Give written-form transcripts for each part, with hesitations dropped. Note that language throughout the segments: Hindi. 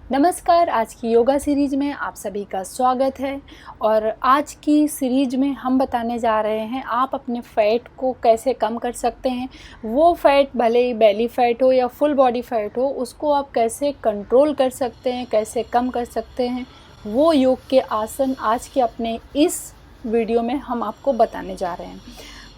नमस्कार। आज की योगा सीरीज में आप सभी का स्वागत है। और आज की सीरीज में हम बताने जा रहे हैं आप अपने फ़ैट को कैसे कम कर सकते हैं। वो फ़ैट भले ही बेली फ़ैट हो या फुल बॉडी फ़ैट हो, उसको आप कैसे कंट्रोल कर सकते हैं, कैसे कम कर सकते हैं। वो योग के आसन आज के अपने इस वीडियो में हम आपको बताने जा रहे हैं।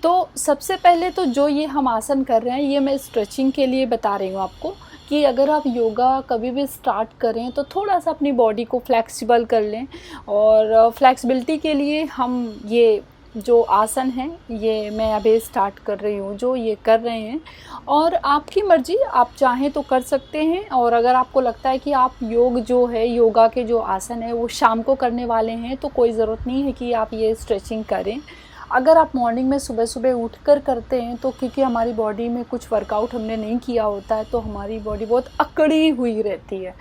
तो सबसे पहले तो जो ये हम आसन कर रहे हैं, ये मैं स्ट्रेचिंग के लिए बता रही हूँ आपको कि अगर आप योगा कभी भी स्टार्ट करें तो थोड़ा सा अपनी बॉडी को फ्लेक्सिबल कर लें। और फ्लेक्सिबिलिटी के लिए हम ये जो आसन है ये मैं अभी स्टार्ट कर रही हूँ, जो ये कर रहे हैं। और आपकी मर्ज़ी, आप चाहें तो कर सकते हैं। और अगर आपको लगता है कि आप योग जो है, योगा के जो आसन है वो शाम को करने वाले हैं, तो कोई ज़रूरत नहीं है कि आप ये स्ट्रेचिंग करें। अगर आप मॉर्निंग में सुबह सुबह उठकर करते हैं तो क्योंकि हमारी बॉडी में कुछ वर्कआउट हमने नहीं किया होता है, तो हमारी बॉडी बहुत अकड़ी हुई रहती है।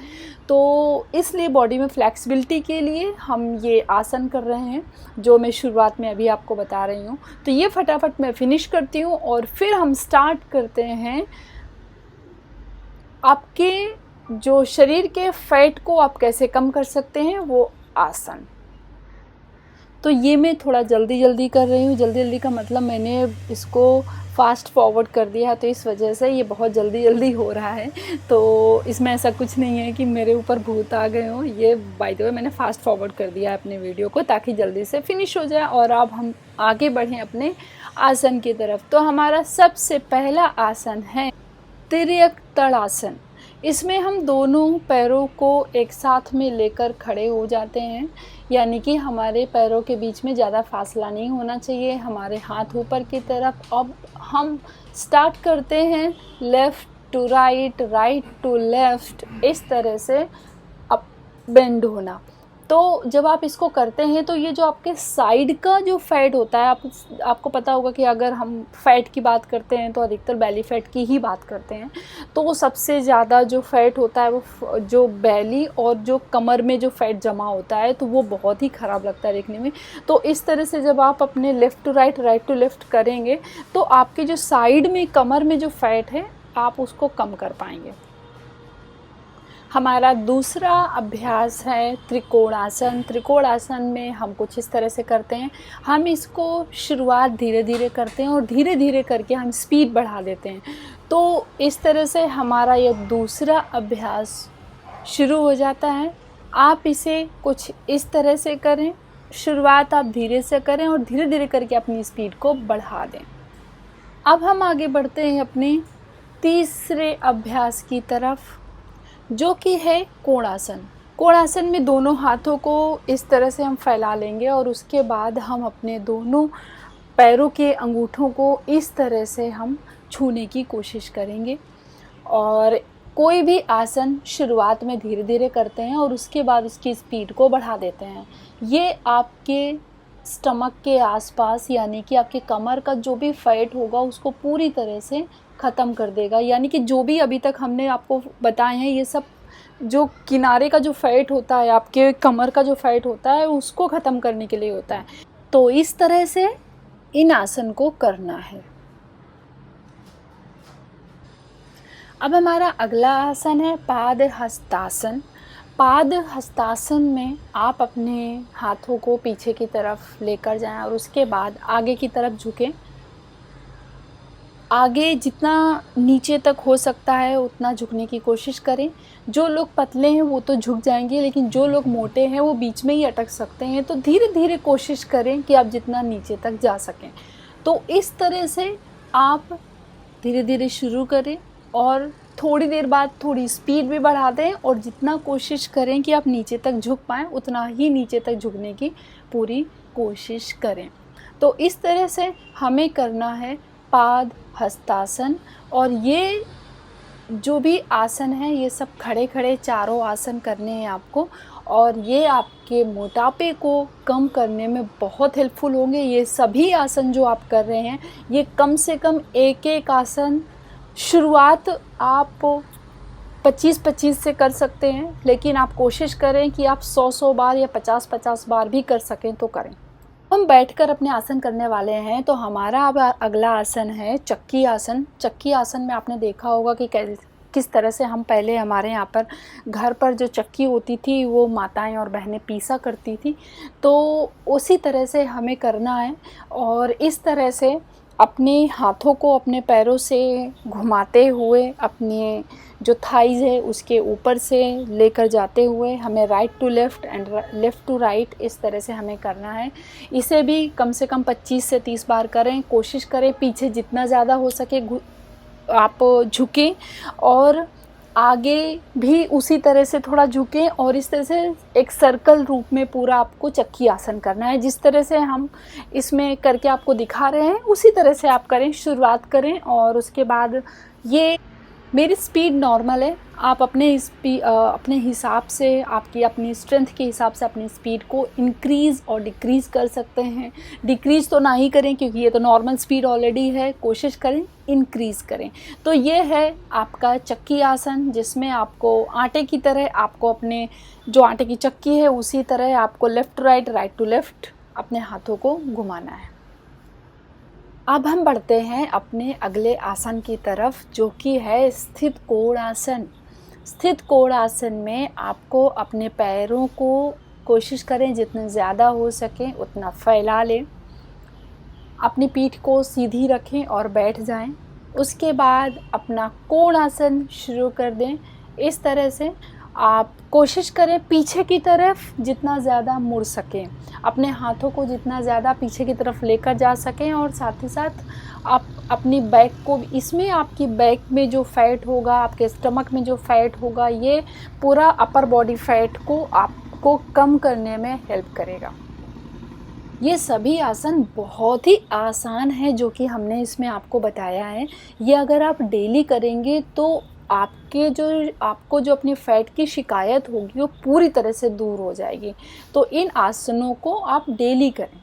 तो इसलिए बॉडी में फ्लेक्सिबिलिटी के लिए हम ये आसन कर रहे हैं, जो मैं शुरुआत में अभी आपको बता रही हूँ। तो ये फटाफट मैं फिनिश करती हूँ और फिर हम स्टार्ट करते हैं आपके जो शरीर के फैट को आप कैसे कम कर सकते हैं, वो आसन। तो ये मैं थोड़ा जल्दी कर रही हूँ। जल्दी का मतलब मैंने इसको फास्ट फॉरवर्ड कर दिया, तो इस वजह से ये बहुत जल्दी हो रहा है। तो इसमें ऐसा कुछ नहीं है कि मेरे ऊपर भूत आ गए हों। ये बाय द वे मैंने फास्ट फॉरवर्ड कर दिया है अपने वीडियो को, ताकि जल्दी से फिनिश हो जाए और अब हम आगे बढ़ें अपने आसन की तरफ। तो हमारा सबसे पहला आसन है तिर्यक तड़ासन। इसमें हम दोनों पैरों को एक साथ में लेकर खड़े हो जाते हैं, यानी कि हमारे पैरों के बीच में ज़्यादा फासला नहीं होना चाहिए। हमारे हाथ ऊपर की तरफ। अब हम स्टार्ट करते हैं left to right, right to left, इस तरह से अप बेंड होना। तो जब आप इसको करते हैं तो ये जो आपके साइड का जो फैट होता है, आपको पता होगा कि अगर हम फैट की बात करते हैं तो अधिकतर बेली फैट की ही बात करते हैं। तो वो सबसे ज़्यादा जो फैट होता है वो जो बेली और जो कमर में जो फैट जमा होता है, तो वो बहुत ही ख़राब लगता है देखने में। तो इस तरह से जब आप अपने left to right, right to left करेंगे तो आपके जो साइड में कमर में जो फैट है आप उसको कम कर पाएंगे। हमारा दूसरा अभ्यास है त्रिकोणासन। त्रिकोणासन में हम कुछ इस तरह से करते हैं। हम इसको शुरुआत धीरे करते हैं और धीरे करके हम स्पीड बढ़ा देते हैं। तो इस तरह से हमारा ये दूसरा अभ्यास शुरू हो जाता है। आप इसे कुछ इस तरह से करें। शुरुआत आप धीरे से करें और धीरे करके अपनी स्पीड को बढ़ा दें। अब हम आगे बढ़ते हैं अपने तीसरे अभ्यास की तरफ, जो कि है कोणासन। कोणासन में दोनों हाथों को इस तरह से हम फैला लेंगे और उसके बाद हम अपने दोनों पैरों के अंगूठों को इस तरह से हम छूने की कोशिश करेंगे। और कोई भी आसन शुरुआत में धीरे करते हैं और उसके बाद उसकी स्पीड को बढ़ा देते हैं। ये आपके स्टमक के आसपास, यानी कि आपके कमर का जो भी फैट होगा उसको पूरी तरह से ख़त्म कर देगा। यानी कि जो भी अभी तक हमने आपको बताए हैं, ये सब जो किनारे का जो फैट होता है, आपके कमर का जो फैट होता है, उसको ख़त्म करने के लिए होता है। तो इस तरह से इन आसन को करना है। अब हमारा अगला आसन है पाद हस्तासन। पाद हस्तासन में आप अपने हाथों को पीछे की तरफ लेकर जाएं और उसके बाद आगे की तरफ झुकें। आगे जितना नीचे तक हो सकता है उतना झुकने की कोशिश करें। जो लोग पतले हैं वो तो झुक जाएंगे, लेकिन जो लोग मोटे हैं वो बीच में ही अटक सकते हैं। तो धीरे कोशिश करें कि आप जितना नीचे तक जा सकें। तो इस तरह से आप धीरे शुरू करें और थोड़ी देर बाद थोड़ी स्पीड भी बढ़ा दें और जितना कोशिश करें कि आप नीचे तक झुक पाएँ, उतना ही नीचे तक झुकने की पूरी कोशिश करें। तो इस तरह से हमें करना है पाद हस्तासन। और ये जो भी आसन है, ये सब खड़े चारों आसन करने हैं आपको। और ये आपके मोटापे को कम करने में बहुत हेल्पफुल होंगे। ये सभी आसन जो आप कर रहे हैं, ये कम से कम एक आसन शुरुआत आप 25 से कर सकते हैं, लेकिन आप कोशिश करें कि आप 100 बार या 50 बार भी कर सकें तो करें। हम बैठकर अपने आसन करने वाले हैं। तो हमारा अब अगला आसन है चक्की आसन। चक्की आसन में आपने देखा होगा कि किस तरह से हम पहले हमारे यहाँ पर घर पर जो चक्की होती थी वो माताएं और बहनें पीसा करती थी, तो उसी तरह से हमें करना है। और इस तरह से अपने हाथों को अपने पैरों से घुमाते हुए अपने जो थाइज़ है उसके ऊपर से लेकर जाते हुए हमें right to left and left to right इस तरह से हमें करना है। इसे भी कम से कम 25 से 30 बार करें। कोशिश करें पीछे जितना ज़्यादा हो सके आप झुकें और आगे भी उसी तरह से थोड़ा झुकें, और इस तरह से एक सर्कल रूप में पूरा आपको चक्की आसन करना है। जिस तरह से हम इसमें करके आपको दिखा रहे हैं उसी तरह से आप करें, शुरुआत करें। और उसके बाद ये मेरी स्पीड नॉर्मल है, आप अपने हिसाब से, आपकी अपनी स्ट्रेंथ के हिसाब से अपनी स्पीड को इंक्रीज़ और डिक्रीज़ कर सकते हैं। डिक्रीज़ तो ना ही करें क्योंकि ये तो नॉर्मल स्पीड ऑलरेडी है, कोशिश करें इंक्रीज़ करें। तो ये है आपका चक्की आसन, जिसमें आपको आटे की तरह आपको अपने जो आटे की चक्की है उसी तरह आपको left to right, right to left अपने हाथों को घुमाना है। अब हम बढ़ते हैं अपने अगले आसन की तरफ, जो कि है स्थित कोण आसन। स्थित कोण आसन में आपको अपने पैरों को कोशिश करें जितने ज़्यादा हो सके उतना फैला लें, अपनी पीठ को सीधी रखें और बैठ जाएं। उसके बाद अपना कोण आसन शुरू कर दें। इस तरह से आप कोशिश करें पीछे की तरफ जितना ज़्यादा मुड़ सकें, अपने हाथों को जितना ज़्यादा पीछे की तरफ लेकर जा सकें, और साथ ही साथ आप अपनी बैक को, इसमें आपकी बैक में जो फैट होगा, आपके स्टमक में जो फैट होगा, ये पूरा अपर बॉडी फैट को आपको कम करने में हेल्प करेगा। ये सभी आसन बहुत ही आसान है जो कि हमने इसमें आपको बताया है। ये अगर आप डेली करेंगे तो आपको जो अपनी फ़ैट की शिकायत होगी वो पूरी तरह से दूर हो जाएगी। तो इन आसनों को आप डेली करें।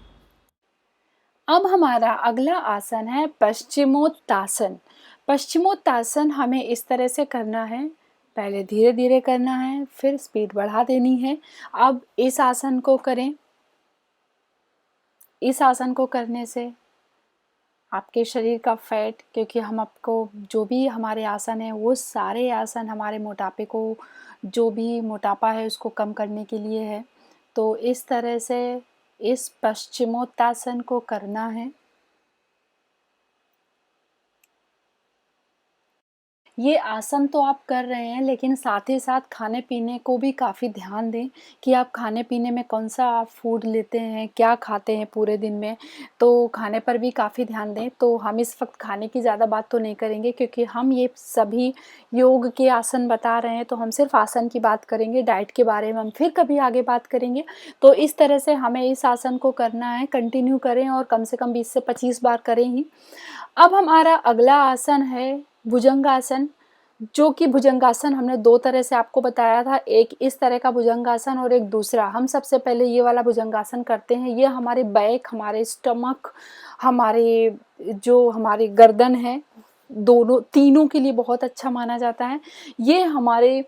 अब हमारा अगला आसन है पश्चिमोत्तासन। पश्चिमोत्तासन हमें इस तरह से करना है, पहले धीरे धीरे करना है, फिर स्पीड बढ़ा देनी है। अब इस आसन को करें। इस आसन को करने से आपके शरीर का फैट, क्योंकि हम आपको जो भी हमारे आसन है वो सारे आसन हमारे मोटापे को, जो भी मोटापा है उसको कम करने के लिए है। तो इस तरह से इस पश्चिमोत्तासन को करना है। ये आसन तो आप कर रहे हैं, लेकिन साथ ही साथ खाने पीने को भी काफ़ी ध्यान दें कि आप खाने पीने में कौन सा आप फूड लेते हैं, क्या खाते हैं पूरे दिन में। तो खाने पर भी काफ़ी ध्यान दें। तो हम इस वक्त खाने की ज़्यादा बात तो नहीं करेंगे क्योंकि हम ये सभी योग के आसन बता रहे हैं, तो हम सिर्फ आसन की बात करेंगे। डाइट के बारे में हम फिर कभी आगे बात करेंगे। तो इस तरह से हमें इस आसन को करना है, कंटिन्यू करें और कम से कम 20 से 25 बार करें ही। अब हमारा अगला आसन है भुजंगासन, जो कि भुजंगासन हमने दो तरह से आपको बताया था, एक इस तरह का भुजंगासन और एक दूसरा। हम सबसे पहले ये वाला भुजंगासन करते हैं। ये हमारे बैक, हमारे स्टमक, हमारी गर्दन है, दोनों तीनों के लिए बहुत अच्छा माना जाता है। ये हमारे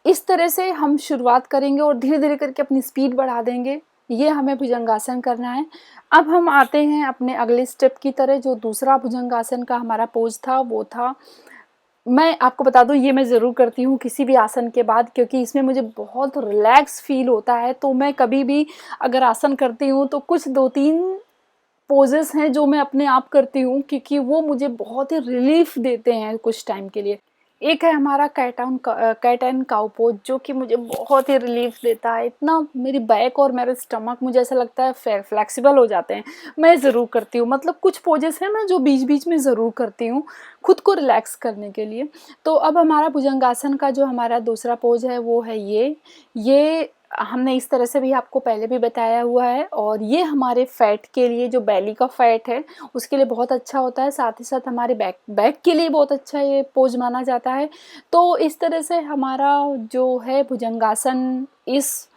इस तरह से हम शुरुआत करेंगे और धीरे धीरे करके अपनी स्पीड बढ़ा देंगे। ये हमें भुजंगासन करना है। अब हम आते हैं अपने अगले स्टेप की तरह। जो दूसरा भुजंगासन का हमारा पोज था वो था, मैं आपको बता दूं ये मैं ज़रूर करती हूँ किसी भी आसन के बाद, क्योंकि इसमें मुझे बहुत रिलैक्स फील होता है। तो मैं कभी भी अगर आसन करती हूँ तो कुछ 2-3 पोजेस हैं जो मैं अपने आप करती हूँ, क्योंकि वो मुझे बहुत ही रिलीफ देते हैं कुछ टाइम के लिए। एक है हमारा कैट एंड काउ पोज, जो कि मुझे बहुत ही रिलीफ देता है। इतना मेरी बैक और मेरे स्टमक मुझे ऐसा लगता है फ्लेक्सिबल हो जाते हैं। मैं ज़रूर करती हूँ, मतलब कुछ पोजेस हैं मैं जो बीच बीच में ज़रूर करती हूँ खुद को रिलैक्स करने के लिए। तो अब हमारा भुजंगासन का जो हमारा दूसरा पोज है वो है ये हमने इस तरह से भी आपको पहले भी बताया हुआ है, और ये हमारे फैट के लिए, जो बेली का फैट है उसके लिए बहुत अच्छा होता है। साथ ही साथ हमारे बैक के लिए बहुत अच्छा ये पोज माना जाता है। तो इस तरह से हमारा जो है भुजंगासन, इस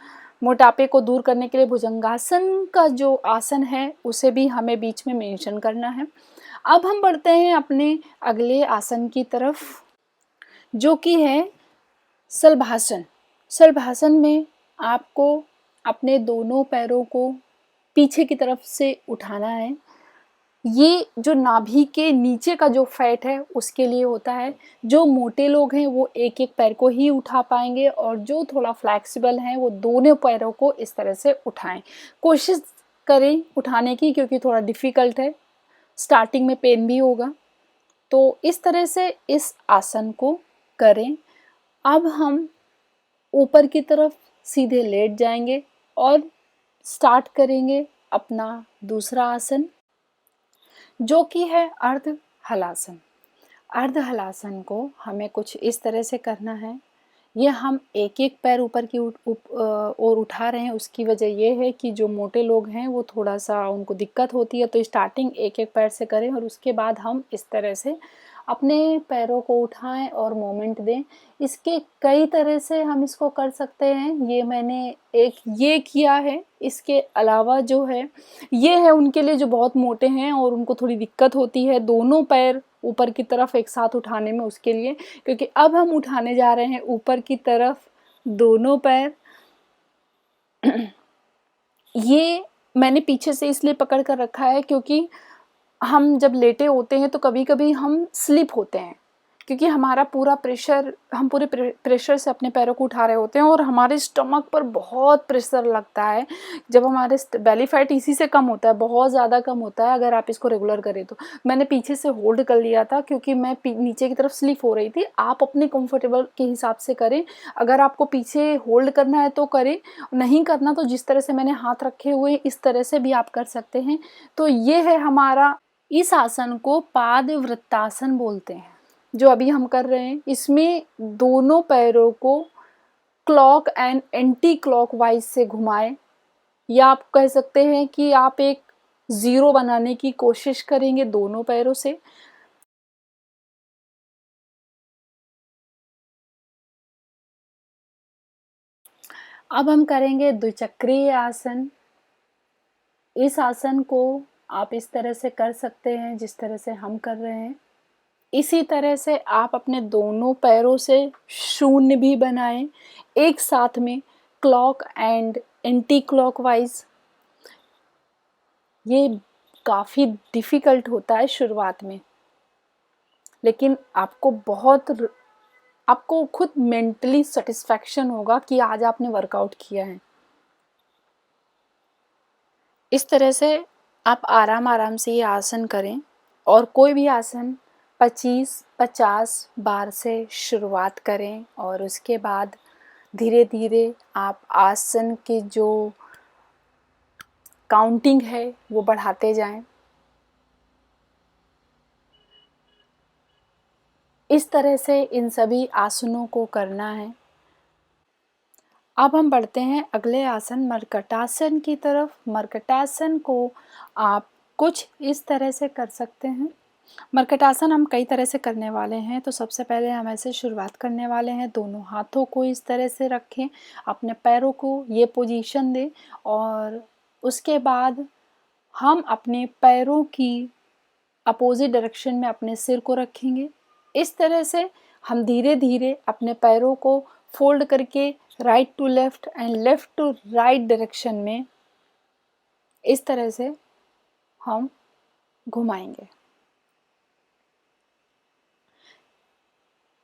मोटापे को दूर करने के लिए भुजंगासन का जो आसन है उसे भी हमें बीच में मेंशन करना है। अब हम बढ़ते हैं अपने अगले आसन की तरफ, जो कि है शलभासन। शलभासन में आपको अपने दोनों पैरों को पीछे की तरफ से उठाना है। ये जो नाभि के नीचे का जो फैट है उसके लिए होता है। जो मोटे लोग हैं वो एक एक पैर को ही उठा पाएंगे, और जो थोड़ा फ्लैक्सिबल हैं वो दोनों पैरों को इस तरह से उठाएं। कोशिश करें उठाने की, क्योंकि थोड़ा डिफ़िकल्ट है, स्टार्टिंग में पेन भी होगा। तो इस तरह से इस आसन को करें। अब हम ऊपर की तरफ सीधे लेट जाएंगे और स्टार्ट करेंगे अपना दूसरा आसन, जो कि है अर्ध हलासन। अर्ध हलासन को हमें कुछ इस तरह से करना है। ये हम एक एक पैर ऊपर की ओर उठा रहे हैं। उसकी वजह ये है कि जो मोटे लोग हैं वो थोड़ा सा उनको दिक्कत होती है, तो स्टार्टिंग एक एक पैर से करें और उसके बाद हम इस तरह से अपने पैरों को उठाएं और मोमेंट दें। इसके कई तरह से हम इसको कर सकते हैं। ये मैंने एक ये किया है। इसके अलावा जो है ये है उनके लिए जो बहुत मोटे हैं और उनको थोड़ी दिक्कत होती है दोनों पैर ऊपर की तरफ एक साथ उठाने में, उसके लिए, क्योंकि अब हम उठाने जा रहे हैं ऊपर की तरफ दोनों पैर। ये मैंने पीछे से इसलिए पकड़ कर रखा है क्योंकि हम जब लेटे होते हैं तो कभी कभी हम स्लिप होते हैं, क्योंकि हमारा पूरा प्रेशर, हम पूरे प्रेशर से अपने पैरों को उठा रहे होते हैं और हमारे स्टमक पर बहुत प्रेशर लगता है। जब हमारे बेली फैट इसी से कम होता है, बहुत ज़्यादा कम होता है अगर आप इसको रेगुलर करें तो। मैंने पीछे से होल्ड कर लिया था क्योंकि मैं नीचे की तरफ स्लिप हो रही थी। आप अपने कंफर्टेबल के हिसाब से करें। अगर आपको पीछे होल्ड करना है तो करें, नहीं करना तो जिस तरह से मैंने हाथ रखे हुए इस तरह से भी आप कर सकते हैं। तो ये है हमारा, इस आसन को पाद वृत्तासन बोलते हैं जो अभी हम कर रहे हैं। इसमें दोनों पैरों को clock and anti clock wise से घुमाएं, या आप कह सकते हैं कि आप एक ज़ीरो बनाने की कोशिश करेंगे दोनों पैरों से। अब हम करेंगे द्विचक्रीय आसन। इस आसन को आप इस तरह से कर सकते हैं जिस तरह से हम कर रहे हैं। इसी तरह से आप अपने दोनों पैरों से शून्य भी बनाएं एक साथ में, क्लॉक एंड एंटी क्लॉकवाइज। ये काफ़ी डिफ़िकल्ट होता है शुरुआत में, लेकिन आपको खुद मेंटली सेटिस्फैक्शन होगा कि आज आपने वर्कआउट किया है। इस तरह से आप आराम आराम से ये आसन करें, और कोई भी आसन 25-50 बार से शुरुआत करें और उसके बाद धीरे धीरे आप आसन की जो काउंटिंग है वो बढ़ाते जाएं। इस तरह से इन सभी आसनों को करना है। अब हम बढ़ते हैं अगले आसन मर्कटासन की तरफ। मर्कटासन को आप कुछ इस तरह से कर सकते हैं। मर्कटासन हम कई तरह से करने वाले हैं, तो सबसे पहले हम ऐसे शुरुआत करने वाले हैं। दोनों हाथों को इस तरह से रखें, अपने पैरों को ये पोजीशन दें, और उसके बाद हम अपने पैरों की अपोजिट डायरेक्शन में अपने सिर को रखेंगे। इस तरह से हम धीरे धीरे अपने पैरों को फोल्ड करके right to left and left to right direction में इस तरह से हम घुमाएंगे।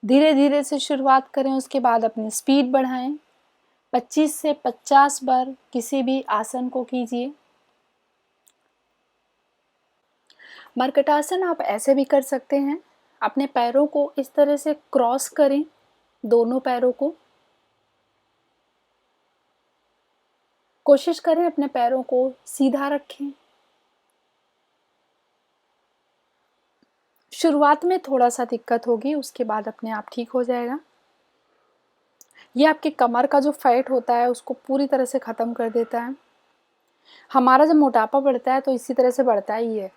धीरे धीरे से शुरुआत करें, उसके बाद अपनी स्पीड बढ़ाएं। 25 से 50 बार किसी भी आसन को कीजिए। मर्कटासन आप ऐसे भी कर सकते हैं, अपने पैरों को इस तरह से क्रॉस करें, दोनों पैरों को। कोशिश करें अपने पैरों को सीधा रखें। शुरुआत में थोड़ा सा दिक्कत होगी, उसके बाद अपने आप ठीक हो जाएगा। ये आपके कमर का जो फैट होता है उसको पूरी तरह से ख़त्म कर देता है। हमारा जब मोटापा बढ़ता है तो इसी तरह से बढ़ता ही है।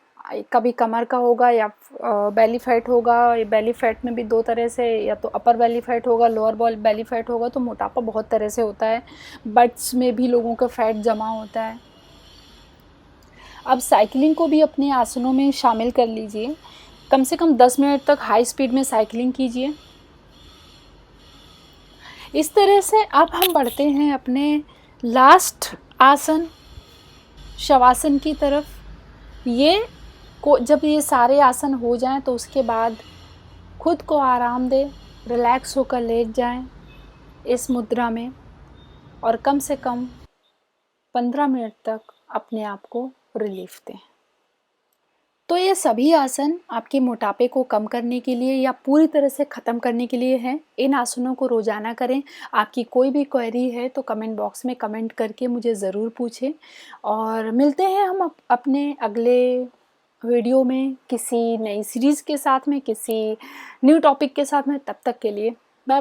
कभी कमर का होगा या बेली फैट होगा। बेली फैट में भी दो तरह से, या तो अपर बेली फैट होगा, लोअर बेली फैट होगा। तो मोटापा बहुत तरह से होता है। बट्स में भी लोगों का फैट जमा होता है। अब साइकिलिंग को भी अपने आसनों में शामिल कर लीजिए। कम से कम 10 मिनट तक हाई स्पीड में साइकिलिंग कीजिए। इस तरह से अब हम बढ़ते हैं अपने लास्ट आसन शवासन की तरफ। ये जब ये सारे आसन हो जाएं तो उसके बाद खुद को आराम दें, रिलैक्स होकर लेट जाएं इस मुद्रा में और कम से कम 15 मिनट तक अपने आप को रिलीफ दें। तो ये सभी आसन आपके मोटापे को कम करने के लिए या पूरी तरह से ख़त्म करने के लिए हैं। इन आसनों को रोज़ाना करें। आपकी कोई भी क्वेरी है तो कमेंट बॉक्स में कमेंट करके मुझे ज़रूर पूछें और मिलते हैं हम अपने अगले वीडियो में किसी नई सीरीज़ के साथ में, किसी न्यू टॉपिक के साथ में। तब तक के लिए